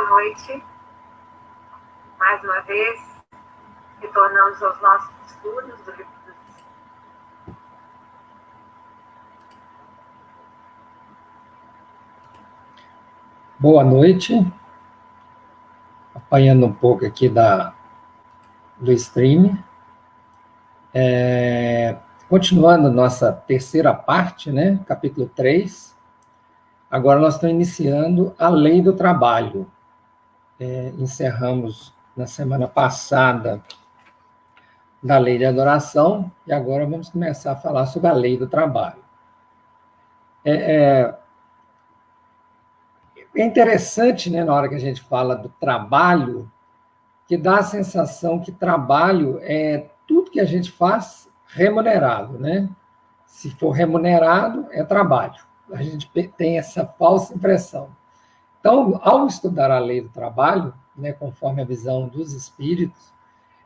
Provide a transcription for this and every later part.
noite. Mais uma vez, retornamos aos nossos estudos do livro dos Espíritos. Boa noite. Apanhando um pouco aqui do stream. Continuando nossa terceira parte, né? Capítulo 3. Agora nós estamos iniciando a lei do trabalho. Encerramos na semana passada da lei de adoração e agora vamos começar a falar sobre a lei do trabalho. É interessante, né, na hora que a gente fala do trabalho, que dá a sensação que trabalho é tudo que a gente faz remunerado, né? Se for remunerado, é trabalho. A gente tem essa falsa impressão. Então, ao estudar a lei do trabalho, né, conforme a visão dos espíritos,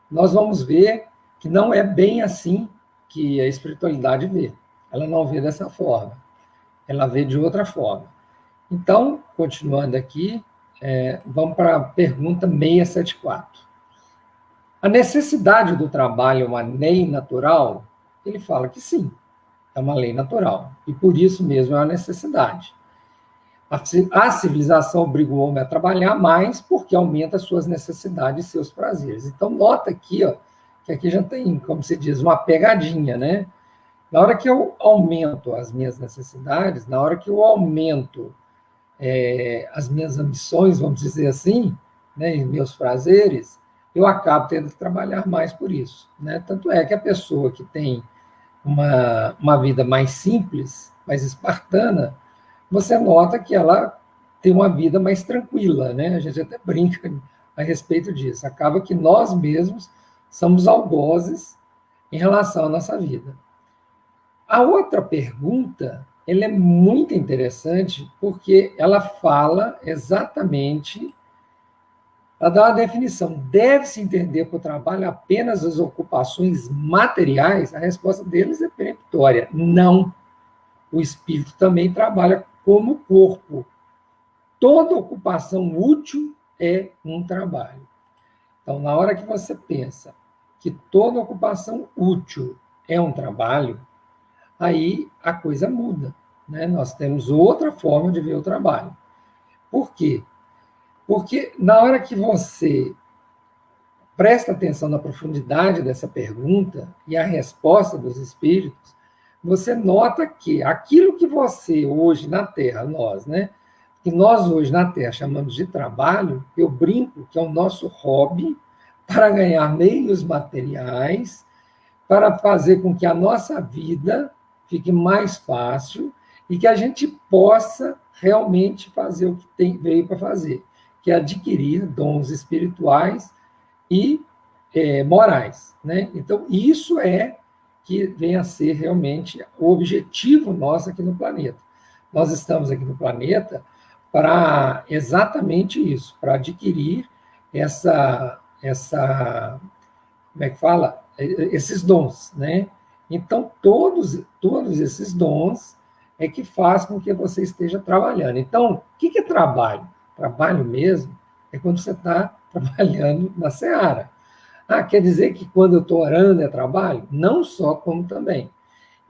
nós vamos ver que não é bem assim que a espiritualidade vê. Ela não vê dessa forma. Ela vê de outra forma. Então, continuando aqui, vamos para a pergunta 674. A necessidade do trabalho é uma lei natural? Ele fala que sim, é uma lei natural. E por isso mesmo é uma necessidade. A civilização obriga o homem a trabalhar mais porque aumenta suas necessidades e seus prazeres. Então, nota aqui, ó, que aqui já tem, como se diz, uma pegadinha, né? Na hora que eu aumento as minhas necessidades, na hora que eu aumento as minhas ambições, vamos dizer assim, né, e meus prazeres, eu acabo tendo que trabalhar mais por isso, né? Tanto é que a pessoa que tem uma vida mais simples, mais espartana, você nota que ela tem uma vida mais tranquila, né? A gente até brinca a respeito disso. Acaba que nós mesmos somos algozes em relação à nossa vida. A outra pergunta, ela é muito interessante porque ela fala exatamente, ela dá uma definição. Deve-se entender por trabalho apenas as ocupações materiais? A resposta deles é peremptória. Não. O espírito também trabalha como corpo. Toda ocupação útil é um trabalho. Então, na hora que você pensa que toda ocupação útil é um trabalho, aí a coisa muda, né? Nós temos outra forma de ver o trabalho. Por quê? Porque na hora que você presta atenção na profundidade dessa pergunta e a resposta dos espíritos, você nota que aquilo que você hoje na Terra, nós, né? Que nós hoje na Terra chamamos de trabalho, eu brinco que é o nosso hobby para ganhar meios materiais, para fazer com que a nossa vida fique mais fácil e que a gente possa realmente fazer o que veio para fazer, que é adquirir dons espirituais e morais, né? Então, isso é que vem a ser realmente o objetivo nosso aqui no planeta. Nós estamos aqui no planeta para exatamente isso, para adquirir como é que fala? Esses dons, né? Então, todos esses dons é que faz com que você esteja trabalhando. Então, o que é trabalho? Trabalho mesmo é quando você está trabalhando na seara. Quer dizer que quando eu estou orando é trabalho? Não só, como também.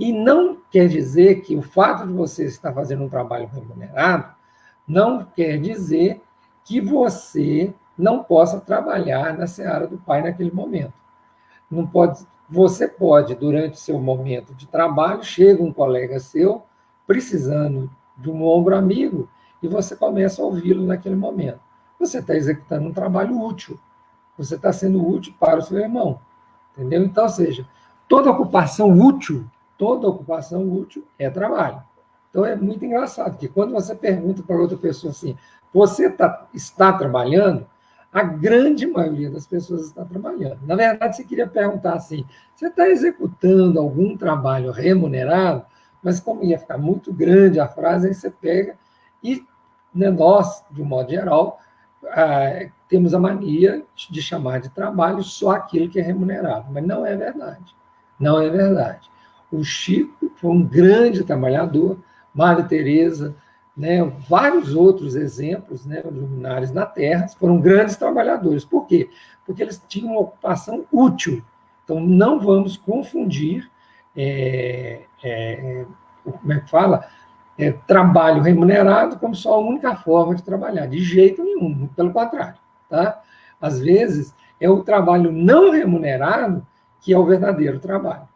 E não quer dizer que o fato de você estar fazendo um trabalho remunerado não quer dizer que você não possa trabalhar na seara do Pai naquele momento. Não pode, você pode, durante seu momento de trabalho, chega um colega seu precisando de um ombro amigo e você começa a ouvi-lo naquele momento. Você está executando um trabalho útil. Você está sendo útil para o seu irmão. Entendeu? Então, ou seja, toda ocupação útil é trabalho. Então, é muito engraçado que quando você pergunta para outra pessoa assim, você está trabalhando? A grande maioria das pessoas está trabalhando. Na verdade, você queria perguntar assim, você está executando algum trabalho remunerado? Mas como ia ficar muito grande a frase, aí você pega e, né, nós, de um modo geral, temos a mania de chamar de trabalho só aquilo que é remunerado. Mas não é verdade. Não é verdade. O Chico foi um grande trabalhador, Madre Teresa né, vários outros exemplos, né, os luminares na Terra foram grandes trabalhadores. Por quê? Porque eles tinham uma ocupação útil. Então, não vamos confundir, como é que fala? Trabalho remunerado como só a única forma de trabalhar. De jeito nenhum, pelo contrário. Tá? Às vezes, é o trabalho não remunerado que é o verdadeiro trabalho.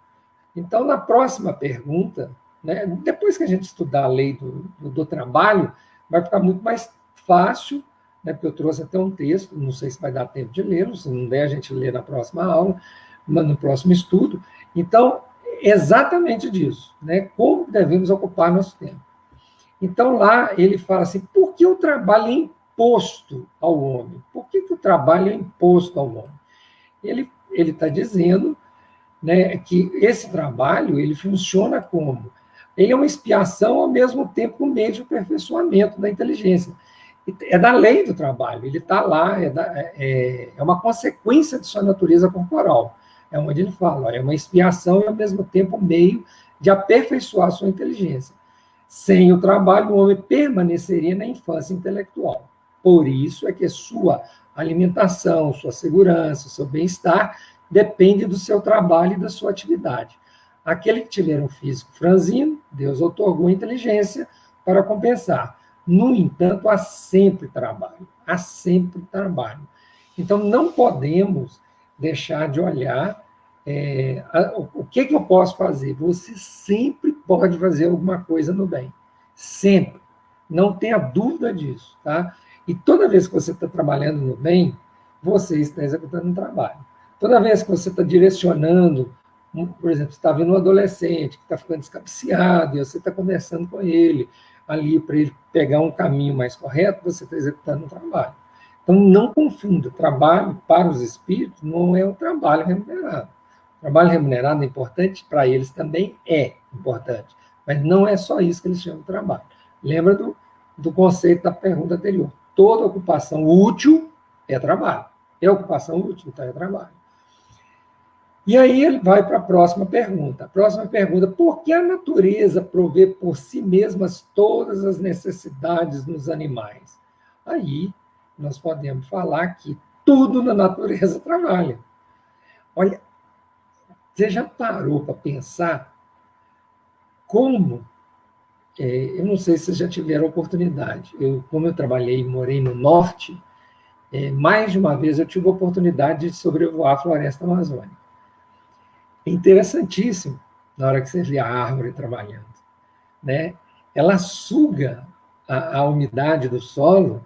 Então, na próxima pergunta, né, depois que a gente estudar a lei do trabalho, vai ficar muito mais fácil, né, porque eu trouxe até um texto, não sei se vai dar tempo de ler, se não der, a gente lê na próxima aula, mas no próximo estudo. Então, exatamente disso, né, como devemos ocupar nosso tempo. Então, lá ele fala assim, por que o trabalho é imposto ao homem? Por que o trabalho é imposto ao homem? Ele está dizendo, né, que esse trabalho ele funciona como? Ele é uma expiação, ao mesmo tempo, um meio de aperfeiçoamento da inteligência. É da lei do trabalho, ele está lá, é uma consequência de sua natureza corporal. É onde ele fala, ó, é uma expiação e, ao mesmo tempo, um meio de aperfeiçoar sua inteligência. Sem o trabalho, o homem permaneceria na infância intelectual. Por isso é que sua alimentação, sua segurança, seu bem-estar depende do seu trabalho e da sua atividade. Aquele que tiver um físico franzino, Deus otorgou inteligência para compensar. No entanto, há sempre trabalho. Há sempre trabalho. Então, não podemos deixar de olhar o que eu posso fazer. Você sempre pode fazer alguma coisa no bem. Sempre. Não tenha dúvida disso. Tá? E toda vez que você está trabalhando no bem, você está executando um trabalho. Toda vez que você está direcionando, por exemplo, você está vendo um adolescente que está ficando descabiciado, e você está conversando com ele ali para ele pegar um caminho mais correto, você está executando um trabalho. Então, não confunda. Trabalho para os espíritos não é um trabalho remunerado. O trabalho remunerado é importante para eles também, é importante, mas não é só isso que eles chamam de trabalho. Lembra do conceito da pergunta anterior. Toda ocupação útil é trabalho. É ocupação útil, então é trabalho. E aí ele vai para a próxima pergunta. A próxima pergunta, por que a natureza provê por si mesmas todas as necessidades nos animais? Aí nós podemos falar que tudo na natureza trabalha. Olha, você já parou para pensar como... eu não sei se vocês já tiveram oportunidade. Como eu trabalhei e morei no norte, mais de uma vez eu tive a oportunidade de sobrevoar a floresta amazônica. É interessantíssimo na hora que você vê a árvore trabalhando, né? Ela suga a umidade do solo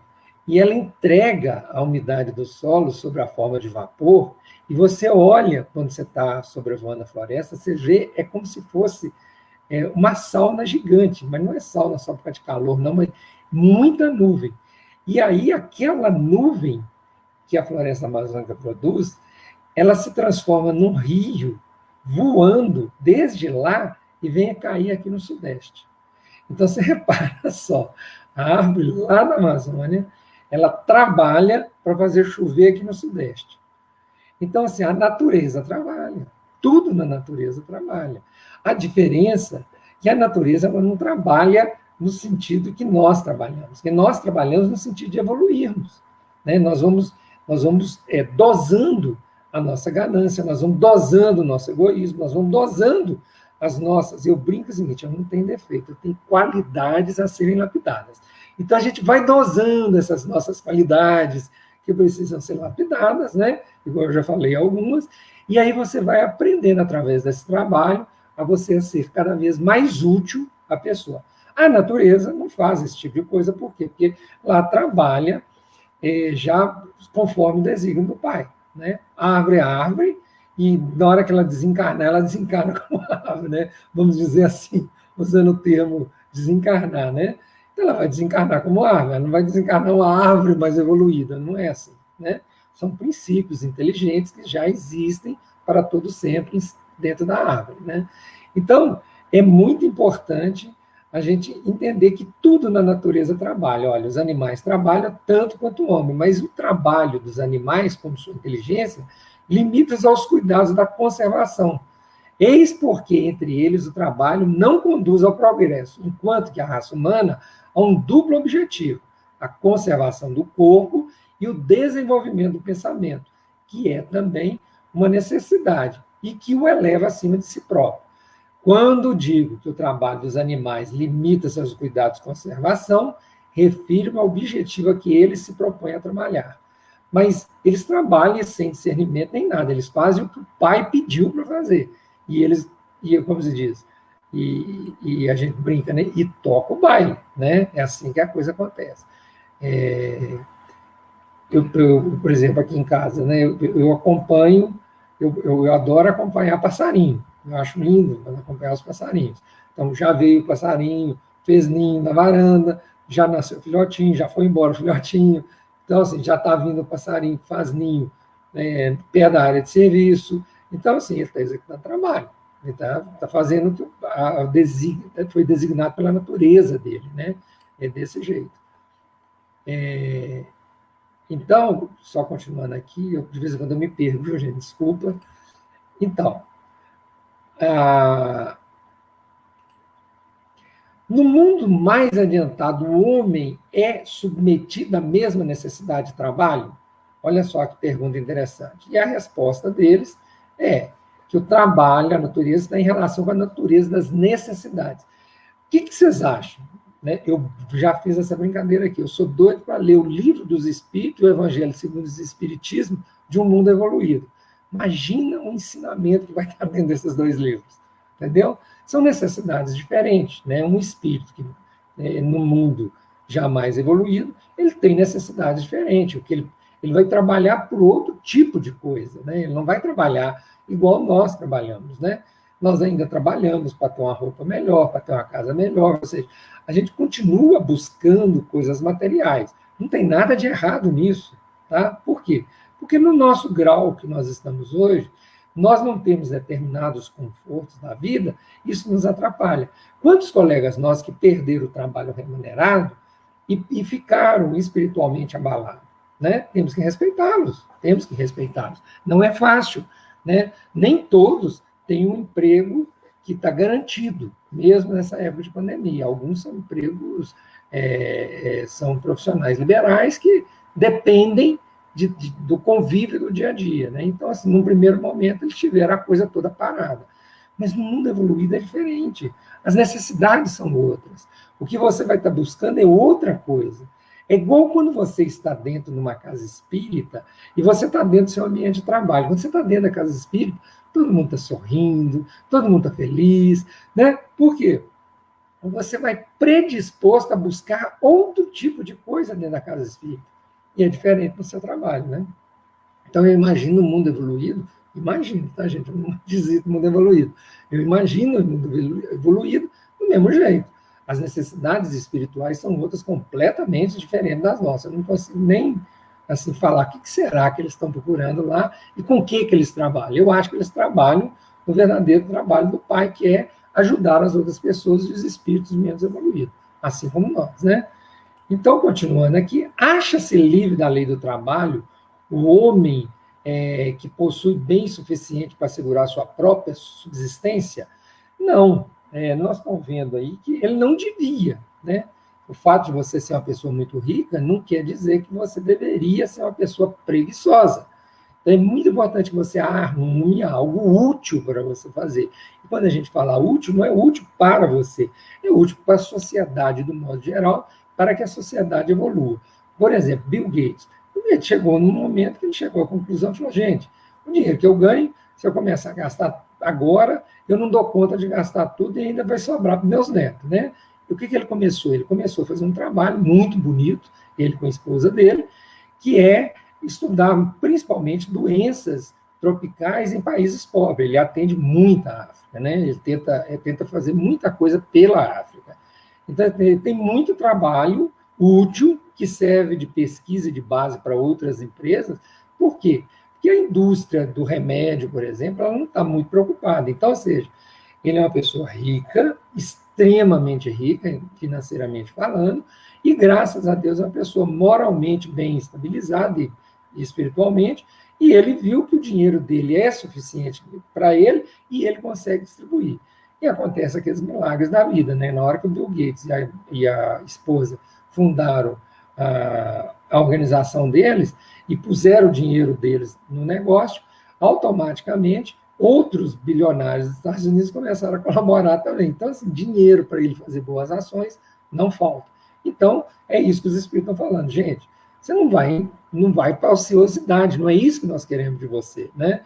e ela entrega a umidade do solo sob a forma de vapor, e você olha, quando você está sobrevoando a floresta, você vê, é como se fosse uma sauna gigante, mas não é sauna só por causa de calor, não, mas muita nuvem. E aí aquela nuvem que a floresta amazônica produz, ela se transforma num rio voando desde lá e vem cair aqui no Sudeste. Então, você repara só, a árvore lá na Amazônia, ela trabalha para fazer chover aqui no Sudeste. Então, assim, a natureza trabalha. Tudo na natureza trabalha. A diferença é que a natureza não trabalha no sentido que nós trabalhamos. Que nós trabalhamos no sentido de evoluirmos. Né? Nós vamos dosando a nossa ganância, nós vamos dosando o nosso egoísmo, nós vamos dosando as nossas... Eu brinco o seguinte, eu não tenho defeito, eu tenho qualidades a serem lapidadas. Então, a gente vai dosando essas nossas qualidades que precisam ser lapidadas, né? Igual eu já falei algumas, e aí você vai aprendendo, através desse trabalho, a você ser cada vez mais útil à pessoa. A natureza não faz esse tipo de coisa, por quê? Porque lá trabalha já conforme o desígnio do Pai. Né? A árvore é árvore, e na hora que ela desencarna como árvore, né? Vamos dizer assim, usando o termo desencarnar, né? Então ela vai desencarnar como árvore, ela não vai desencarnar uma árvore mais evoluída, não é assim, né? São princípios inteligentes que já existem para todo sempre dentro da árvore, né? Então, é muito importante a gente entender que tudo na natureza trabalha. Olha, os animais trabalham tanto quanto o homem, mas o trabalho dos animais, como sua inteligência, limita-se aos cuidados da conservação. Eis porque, entre eles, o trabalho não conduz ao progresso, enquanto que a raça humana há um duplo objetivo, a conservação do corpo e o desenvolvimento do pensamento, que é também uma necessidade e que o eleva acima de si próprio. Quando digo que o trabalho dos animais limita-se aos cuidados de conservação, refiro-me ao objetivo a que eles se propõem a trabalhar. Mas eles trabalham sem discernimento nem nada, eles fazem o que o pai pediu para fazer. E eles, como se diz, e a gente brinca, né? E toca o baile, né? É assim que a coisa acontece. Por exemplo, aqui em casa, né? Eu acompanho, eu adoro acompanhar passarinho. Eu acho lindo acompanhar os passarinhos. Então, já veio o passarinho, fez ninho na varanda, já nasceu o filhotinho, já foi embora o filhotinho. Então, assim, já está vindo o passarinho que faz ninho perto da área de serviço. Então, assim, ele está executando trabalho. Ele está fazendo o que foi designado pela natureza dele, né? É desse jeito. Então, só continuando aqui, de vez em quando eu me perco, viu, gente? Desculpa. Então, no mundo mais adiantado, o homem é submetido à mesma necessidade de trabalho? Olha só que pergunta interessante. E a resposta deles é que o trabalho, a natureza, está em relação com a natureza das necessidades. O que vocês acham? Eu já fiz essa brincadeira aqui. Eu sou doido para ler o Livro dos Espíritos, o Evangelho segundo o Espiritismo, de um mundo evoluído. Imagina o ensinamento que vai estar dentro desses dois livros. Entendeu? São necessidades diferentes. Né? Um espírito que, no mundo jamais evoluído, ele tem necessidades diferentes. O que ele vai trabalhar por outro tipo de coisa. Né? Ele não vai trabalhar igual nós trabalhamos. Né? Nós ainda trabalhamos para ter uma roupa melhor, para ter uma casa melhor. Ou seja, a gente continua buscando coisas materiais. Não tem nada de errado nisso. Tá? Por quê? Porque no nosso grau que nós estamos hoje, nós não temos determinados confortos da vida, isso nos atrapalha. Quantos colegas nossos que perderam o trabalho remunerado e ficaram espiritualmente abalados? Né? Temos que respeitá-los, temos que respeitá-los. Não é fácil, né? Nem todos têm um emprego que está garantido, mesmo nessa época de pandemia. Alguns são empregos, são profissionais liberais que dependem do convívio do dia a dia. Né? Então, assim, num primeiro momento, eles tiveram a coisa toda parada. Mas no mundo evoluído é diferente. As necessidades são outras. O que você vai estar buscando é outra coisa. É igual quando você está dentro de uma casa espírita e você está dentro do seu ambiente de trabalho. Quando você está dentro da casa espírita, todo mundo está sorrindo, todo mundo está feliz. Né? Por quê? Você vai predisposto a buscar outro tipo de coisa dentro da casa espírita. E é diferente no seu trabalho, né? Então, eu imagino o mundo evoluído, imagino, tá, gente? Eu não dizia o mundo evoluído. Eu imagino o mundo evoluído do mesmo jeito. As necessidades espirituais são outras completamente diferentes das nossas. Eu não consigo nem assim falar o que será que eles estão procurando lá e com o que eles trabalham. Eu acho que eles trabalham no verdadeiro trabalho do Pai, que é ajudar as outras pessoas e os espíritos menos evoluídos, assim como nós, né? Então, continuando aqui, acha-se livre da lei do trabalho o homem que possui bem suficiente para assegurar sua própria subsistência? Não. Nós estamos vendo aí que ele não devia. Né? O fato de você ser uma pessoa muito rica não quer dizer que você deveria ser uma pessoa preguiçosa. Então, é muito importante que você arrume algo útil para você fazer. E quando a gente fala útil, não é útil para você, é útil para a sociedade, do modo geral, para que a sociedade evolua. Por exemplo, Bill Gates. Bill Gates chegou num momento que ele chegou à conclusão e falou, gente, o dinheiro que eu ganho, se eu começar a gastar agora, eu não dou conta de gastar tudo e ainda vai sobrar para meus netos. Né? E o que ele começou? Ele começou a fazer um trabalho muito bonito, ele com a esposa dele, que é estudar principalmente doenças tropicais em países pobres. Ele atende muita África, né? Ele tenta fazer muita coisa pela África. Então, tem muito trabalho útil que serve de pesquisa e de base para outras empresas. Por quê? Porque a indústria do remédio, por exemplo, ela não está muito preocupada. Então, ou seja, ele é uma pessoa rica, extremamente rica, financeiramente falando, e, graças a Deus, é uma pessoa moralmente bem estabilizada e espiritualmente, E ele viu que o dinheiro dele é suficiente para ele e ele consegue distribuir. E acontece aqueles milagres da vida, né? Na hora que o Bill Gates e a esposa fundaram a organização deles e puseram o dinheiro deles no negócio, automaticamente outros bilionários dos Estados Unidos começaram a colaborar também. Então, assim, dinheiro para ele fazer boas ações não falta. Então, é isso que os espíritos estão falando. Gente, você não vai para a ociosidade, não é isso que nós queremos de você, né?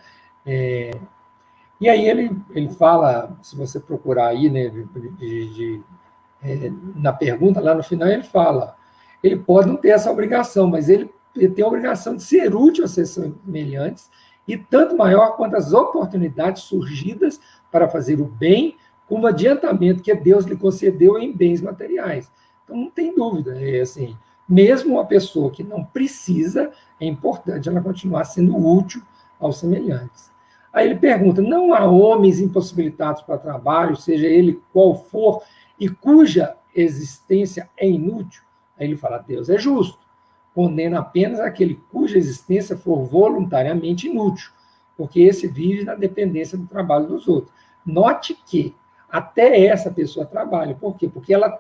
E aí ele fala, se você procurar aí, né, na pergunta, lá no final, ele fala, ele pode não ter essa obrigação, mas ele tem a obrigação de ser útil aos seus semelhantes, e tanto maior quanto as oportunidades surgidas para fazer o bem, como adiantamento que Deus lhe concedeu em bens materiais. Então, não tem dúvida, assim, mesmo uma pessoa que não precisa, é importante ela continuar sendo útil aos semelhantes. Aí ele pergunta, não há homens impossibilitados para trabalho, seja ele qual for, e cuja existência é inútil? Aí ele fala, Deus é justo, condena apenas aquele cuja existência for voluntariamente inútil, porque esse vive na dependência do trabalho dos outros. Note que até essa pessoa trabalha. Por quê? Porque ela,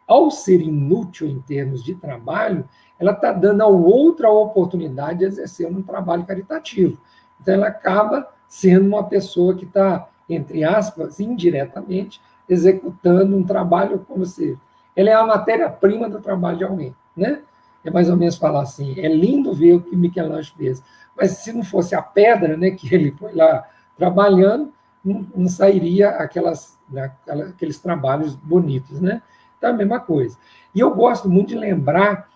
ao ser inútil em termos de trabalho, ela está dando a outra oportunidade de exercer um trabalho caritativo. Então, ela acaba sendo uma pessoa que está, entre aspas, indiretamente, executando um trabalho como se... Ela é a matéria-prima do trabalho de alguém, né? É mais ou menos falar assim, é lindo ver o que Michelangelo fez, mas se não fosse a pedra, né, que ele foi lá trabalhando, não sairia aqueles trabalhos bonitos, né? Então, é a mesma coisa. E eu gosto muito de lembrar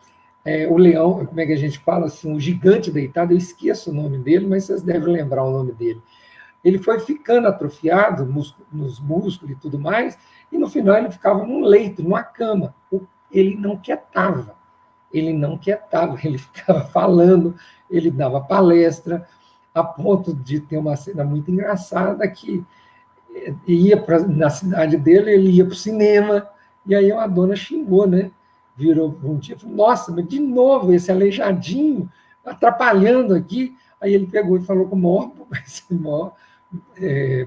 o leão, como é que a gente fala assim, o gigante deitado, eu esqueço o nome dele, mas vocês devem lembrar o nome dele. Ele foi ficando atrofiado nos músculos e tudo mais, e no final ele ficava num leito, numa cama. Ele não quietava, ele ficava falando, ele dava palestra, a ponto de ter uma cena muito engraçada que na cidade dele, ele ia para o cinema, e aí uma dona xingou, né? Virou um dia e falou, nossa, mas de novo esse aleijadinho atrapalhando aqui. Aí ele pegou e falou com o maior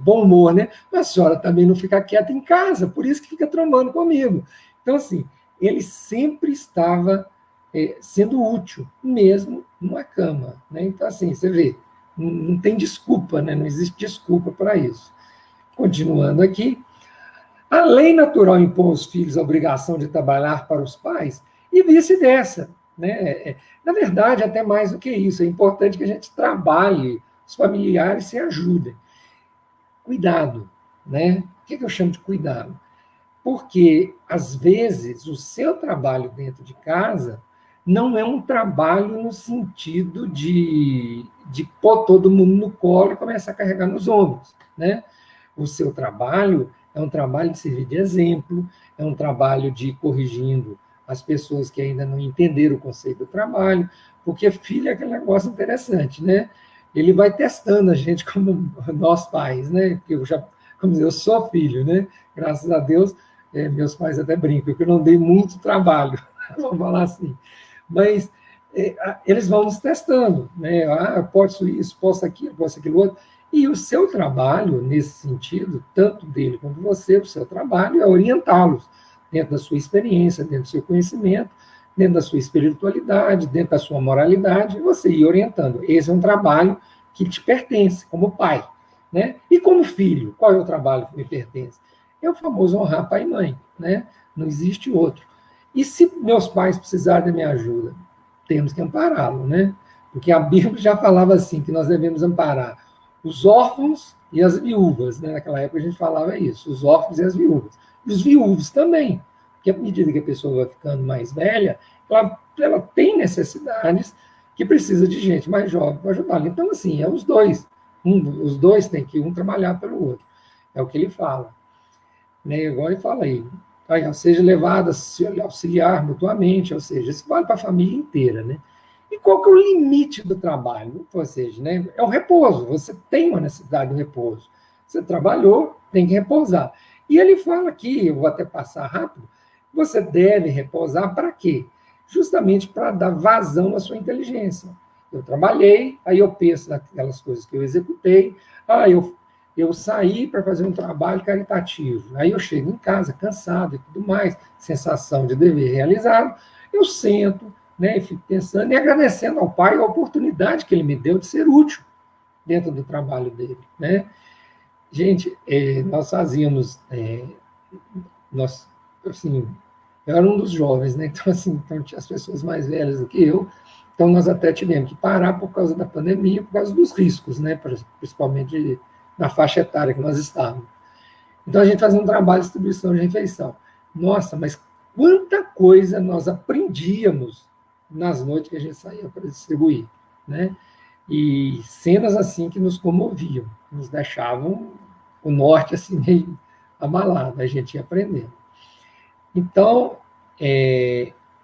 bom humor, né? Mas a senhora também não fica quieta em casa, por isso que fica trombando comigo. Então, assim, ele sempre estava sendo útil, mesmo numa cama, né? Então, assim, você vê, não tem desculpa, né? Não existe desculpa para isso. Continuando aqui, a lei natural impõe aos filhos a obrigação de trabalhar para os pais e vice-versa, né? Na verdade, até mais do que isso, é importante que a gente trabalhe, os familiares se ajudem. Cuidado, né? O que eu chamo de cuidado? Porque, às vezes, o seu trabalho dentro de casa não é um trabalho no sentido de pôr todo mundo no colo e começar a carregar nos ombros, né? O seu trabalho é um trabalho de servir de exemplo, é um trabalho de ir corrigindo as pessoas que ainda não entenderam o conceito do trabalho, porque filho é aquele negócio interessante, né? Ele vai testando a gente como nós pais, né? Porque eu sou filho, né? Graças a Deus, meus pais até brincam, que eu não dei muito trabalho, vamos falar assim. Mas eles vão nos testando, né? Eu posso isso, posso aquilo outro. E o seu trabalho, nesse sentido, tanto dele quanto você, o seu trabalho é orientá-los dentro da sua experiência, dentro do seu conhecimento, dentro da sua espiritualidade, dentro da sua moralidade, você ir orientando. Esse é um trabalho que te pertence, como pai, né? E como filho, qual é o trabalho que me pertence? É o famoso honrar pai e mãe, né? Não existe outro. E se meus pais precisarem da minha ajuda, temos que ampará-lo, né? Porque a Bíblia já falava assim, que nós devemos amparar os órfãos e as viúvas, né? Naquela época a gente falava isso, os órfãos e as viúvas. E os viúvos também, porque à medida que a pessoa vai ficando mais velha, ela tem necessidades que precisa de gente mais jovem para ajudá-la. Então, assim, é os dois. Os dois têm que um trabalhar pelo outro. É o que ele fala. Né? Igual ele fala aí. Seja levado a se auxiliar mutuamente, ou seja, isso vale para a família inteira, né? E qual que é o limite do trabalho? Ou seja, né, é o repouso. Você tem uma necessidade de repouso. Você trabalhou, tem que repousar. E ele fala aqui, eu vou até passar rápido, você deve repousar para quê? Justamente para dar vazão à sua inteligência. Eu trabalhei, aí eu penso naquelas coisas que eu executei, eu saí para fazer um trabalho caritativo, aí eu chego em casa cansado e tudo mais, sensação de dever realizado, eu sento, né, e fico pensando e agradecendo ao Pai a oportunidade que ele me deu de ser útil dentro do trabalho dele, né? Gente, nós fazíamos, nós, assim, eu era um dos jovens, né? Então, assim, então tinha as pessoas mais velhas do que eu, então nós até tivemos que parar por causa da pandemia, por causa dos riscos, né? Principalmente na faixa etária que nós estávamos. Então a gente fazia um trabalho de distribuição de refeição. Nossa, mas quanta coisa nós aprendíamos nas noites que a gente saía para distribuir, né? E cenas assim que nos comoviam, nos deixavam o norte assim meio abalado, a gente ia aprendendo. Então,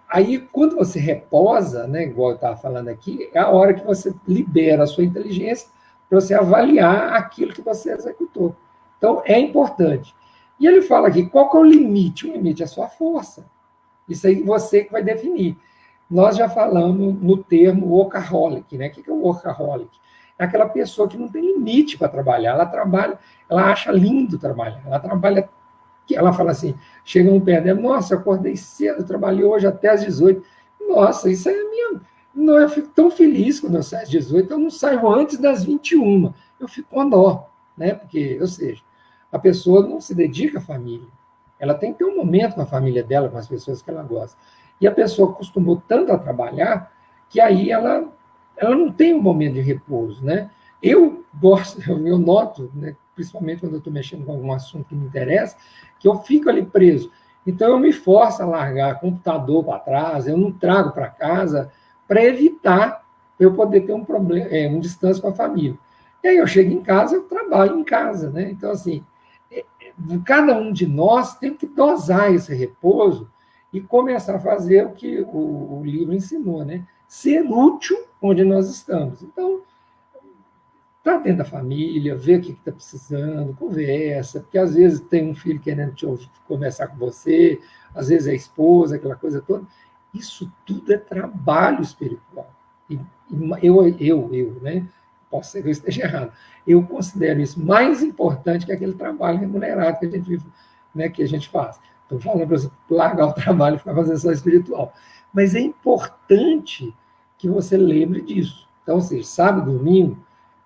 aí quando você reposa, né, igual eu estava falando aqui, é a hora que você libera a sua inteligência para você avaliar aquilo que você executou. Então, é importante. E ele fala aqui, qual que é o limite? O limite é a sua força. Isso aí você que vai definir. Nós já falamos no termo workaholic, né? O que é o workaholic? É aquela pessoa que não tem limite para trabalhar. Ela trabalha, ela acha lindo trabalhar. Ela trabalha, ela fala assim, chega um pé dela, nossa, eu acordei cedo, trabalhei hoje até às 18. Nossa, isso é minha... Não, eu fico tão feliz quando eu saio às 18, eu não saio antes das 21. Eu fico com dó, né? Porque, ou seja, a pessoa não se dedica à família. Ela tem que ter um momento com a família dela, com as pessoas que ela gosta. E a pessoa acostumou tanto a trabalhar que aí ela não tem um momento de repouso, né? Eu gosto, eu noto, né, principalmente quando eu estou mexendo com algum assunto que me interessa, que eu fico ali preso. Então eu me forço a largar computador para trás, eu não trago para casa para evitar eu poder ter um problema, um descanso com a família. E aí eu chego em casa, eu trabalho em casa, né? Então assim, cada um de nós tem que dosar esse repouso e começar a fazer o que o livro ensinou, né? Ser útil onde nós estamos. Então, está dentro da família, vê o que está precisando, conversa, porque às vezes tem um filho querendo conversar com você, às vezes é a esposa, aquela coisa toda. Isso tudo é trabalho espiritual. E eu, né? Posso ser que eu esteja errado. Eu considero isso mais importante que aquele trabalho remunerado que a gente, né, que a gente faz. Estou falando para você largar o trabalho e ficar fazendo só espiritual. Mas é importante que você lembre disso. Então, ou seja, sábado, domingo,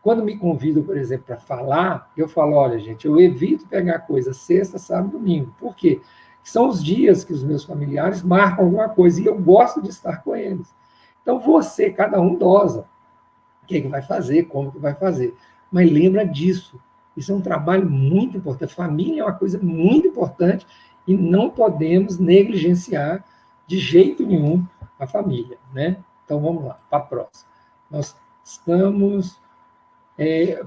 quando me convidam, por exemplo, para falar, eu falo, olha, gente, eu evito pegar coisa sexta, sábado, domingo. Por quê? São os dias que os meus familiares marcam alguma coisa e eu gosto de estar com eles. Então, você, cada um dosa o que vai fazer, como que vai fazer. Mas lembra disso. Isso é um trabalho muito importante. Família é uma coisa muito importante e não podemos negligenciar de jeito nenhum a família, né? Então, vamos lá, para a próxima. Nós estamos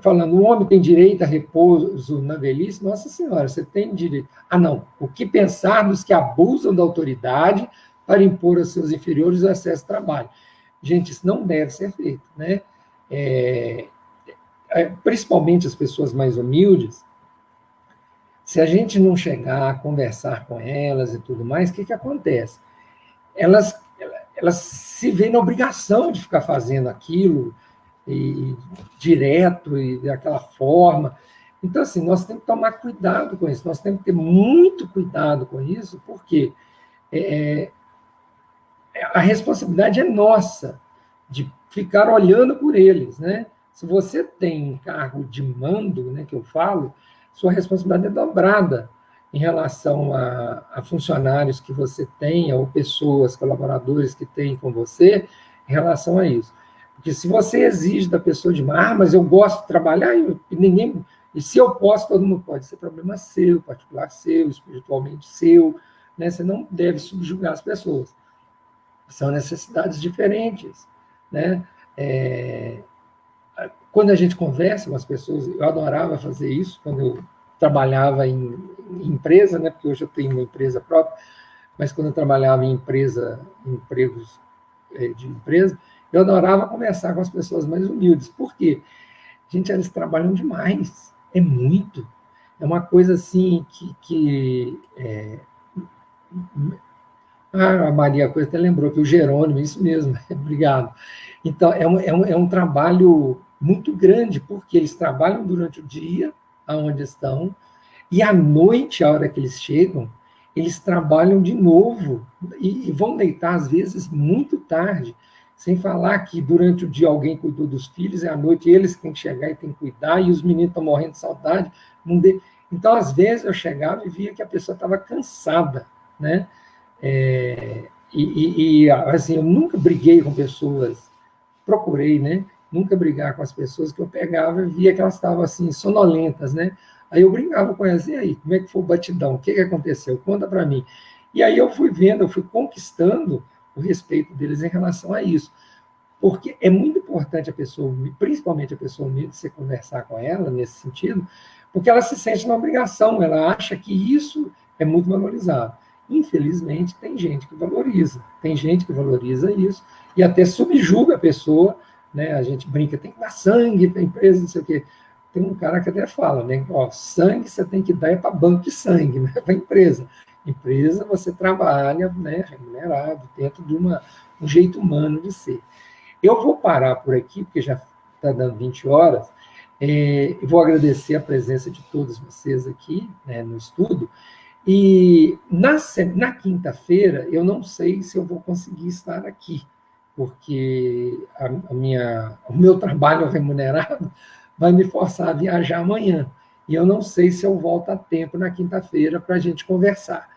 falando, o homem tem direito a repouso na velhice? Nossa Senhora, você tem direito. Ah, não. O que pensar dos que abusam da autoridade para impor aos seus inferiores o excesso de trabalho? Gente, isso não deve ser feito, né? Principalmente as pessoas mais humildes, se a gente não chegar a conversar com elas e tudo mais, o que acontece? Elas se veem na obrigação de ficar fazendo aquilo e direto e daquela forma. Então, assim, nós temos que tomar cuidado com isso, nós temos que ter muito cuidado com isso, porque a responsabilidade é nossa de ficar olhando por eles, né? Se você tem um cargo de mando, né, que eu falo, sua responsabilidade é dobrada em relação a funcionários que você tenha, ou pessoas, colaboradores que tem com você, em relação a isso. Porque se você exige da pessoa demais, mas eu gosto de trabalhar e se eu posso, todo mundo pode. Isso é problema seu, particular seu, espiritualmente seu, né? Você não deve subjugar as pessoas. São necessidades diferentes, né? Quando a gente conversa com as pessoas, eu adorava fazer isso quando eu trabalhava em empresa, né? Porque hoje eu tenho uma empresa própria, mas quando eu trabalhava em empregos de empresa, eu adorava conversar com as pessoas mais humildes. Por quê? Gente, eles trabalham demais, é muito. É uma coisa assim a Maria Coisa até lembrou que o Jerônimo, isso mesmo, obrigado. Então, é um trabalho muito grande, porque eles trabalham durante o dia, aonde estão, e à noite, a hora que eles chegam, eles trabalham de novo e vão deitar, às vezes, muito tarde, sem falar que durante o dia alguém cuidou dos filhos, e à noite eles têm que chegar e têm que cuidar, e os meninos estão morrendo de saudade. Então, às vezes, eu chegava e via que a pessoa estava cansada, né? Assim, eu nunca briguei com pessoas, procurei, né? Nunca brigar com as pessoas que eu pegava e via que elas estavam assim, sonolentas, né? Aí eu brincava com elas, e aí, como é que foi o batidão? O que aconteceu? Conta para mim. E aí eu fui vendo, eu fui conquistando o respeito deles em relação a isso. Porque é muito importante a pessoa, principalmente a pessoa humilde, você conversar com ela nesse sentido, porque ela se sente na obrigação, ela acha que isso é muito valorizado. Infelizmente, tem gente que valoriza isso, e até subjuga a pessoa, né? A gente brinca, tem que dar sangue para a empresa, não sei o quê. Tem um cara que até fala, né? Ó, sangue você tem que dar é para banco de sangue, não é para empresa. Empresa você trabalha, né, remunerado, dentro de um jeito humano de ser. Eu vou parar por aqui, porque já está dando 20 horas. Vou agradecer a presença de todos vocês aqui, né, no estudo. E na quinta-feira, eu não sei se eu vou conseguir estar aqui, porque o meu trabalho remunerado vai me forçar a viajar amanhã. E eu não sei se eu volto a tempo na quinta-feira para a gente conversar.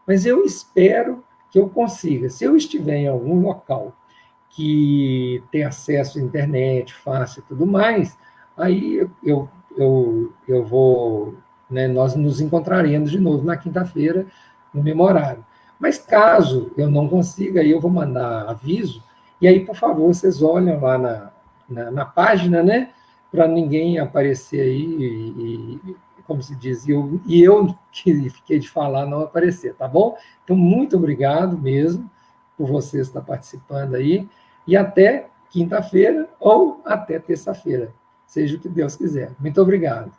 Mas eu espero que eu consiga. Se eu estiver em algum local que tem acesso à internet fácil e tudo mais, aí eu vou, né, nós nos encontraremos de novo na quinta-feira, no mesmo horário. Mas caso eu não consiga, aí eu vou mandar aviso, e aí, por favor, vocês olham lá na página, né, para ninguém aparecer aí, como se diz, e eu que fiquei de falar não aparecer, tá bom? Então, muito obrigado mesmo por você estar participando aí, e até quinta-feira ou até terça-feira, seja o que Deus quiser. Muito obrigado.